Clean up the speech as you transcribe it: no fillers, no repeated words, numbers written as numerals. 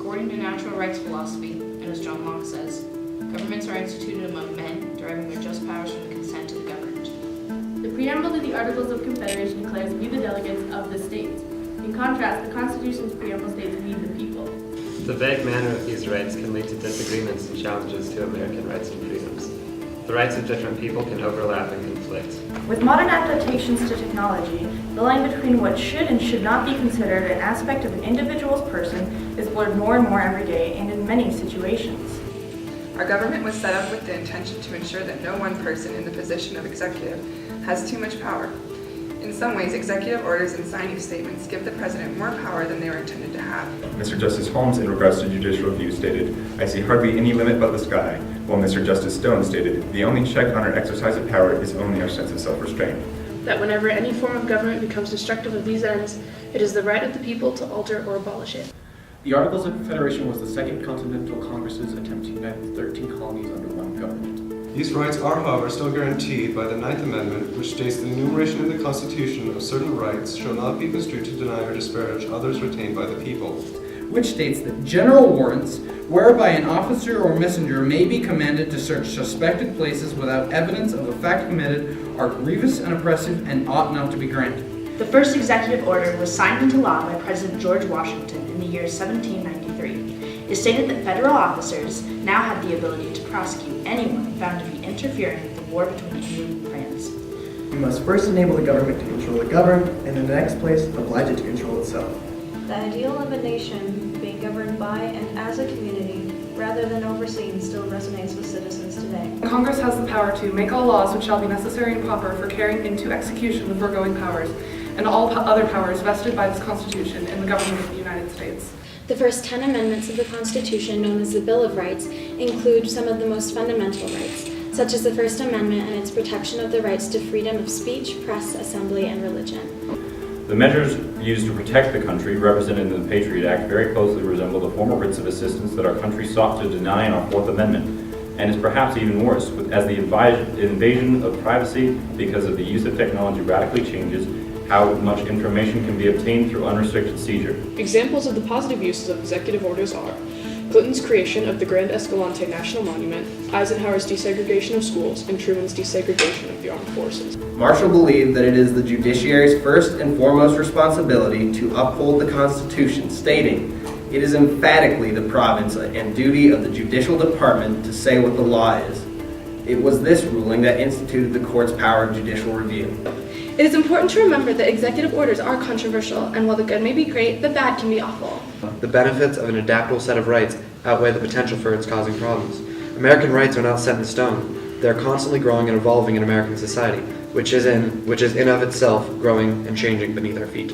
according to natural rights philosophy, and as John Locke says, governments are instituted among men, deriving their just powers from the consent of the governed. The preamble to the Articles of Confederation declares we the delegates of the states. In contrast, the Constitution's preamble states we the people. The vague manner of these rights can lead to disagreements and challenges to American rights and freedoms. The rights of different people can overlap and conflict. With modern adaptations to technology, the line between what should and should not be considered an aspect of an individual's person is blurred more and more every day and in many situations. Our government was set up with the intention to ensure that no one person in the position of executive has too much power. In some ways, executive orders and signing statements give the president more power than they were intended to have. Mr. Justice Holmes, in regards to judicial review, stated, "I see hardly any limit but the sky," while Mr. Justice Stone stated, "The only check on our exercise of power is only our sense of self-restraint." That whenever any form of government becomes destructive of these ends, it is the right of the people to alter or abolish it. The Articles of Confederation was the Second Continental Congress's attempt to unite the 13 colonies under one government. These rights are, however, still guaranteed by the Ninth Amendment, which states the enumeration in the Constitution of certain rights shall not be construed to deny or disparage others retained by the people. Which states that general warrants, whereby an officer or messenger may be commanded to search suspected places without evidence of a fact committed, are grievous and oppressive and ought not to be granted. The first executive order was signed into law by President George Washington in the year 1793. It stated that federal officers now had the ability to prosecute anyone found to be interfering with the war between England and France. We must first enable the government to control the governed, and in the next place, oblige it to control itself. The ideal of a nation being governed by and as a community, rather than overseen, still resonates with citizens today. Congress has the power to make all laws which shall be necessary and proper for carrying into execution the foregoing powers, and all other powers vested by this Constitution in the government of the United States. The first 10 amendments of the Constitution, known as the Bill of Rights, include some of the most fundamental rights, such as the First Amendment and its protection of the rights to freedom of speech, press, assembly, and religion. The measures used to protect the country, represented in the Patriot Act, very closely resemble the former writs of assistance that our country sought to deny in our Fourth Amendment, and is perhaps even worse, as the invasion of privacy because of the use of technology radically changes how much information can be obtained through unrestricted seizure. Examples of the positive uses of executive orders are Clinton's creation of the Grand Escalante National Monument, Eisenhower's desegregation of schools, and Truman's desegregation of the armed forces. Marshall believed that it is the judiciary's first and foremost responsibility to uphold the Constitution, stating, "It is emphatically the province and duty of the judicial department to say what the law is." It was this ruling that instituted the court's power of judicial review. It is important to remember that executive orders are controversial, and while the good may be great, the bad can be awful. The benefits of an adaptable set of rights outweigh the potential for its causing problems. American rights are not set in stone. They are constantly growing and evolving in American society, which is in of itself growing and changing beneath our feet.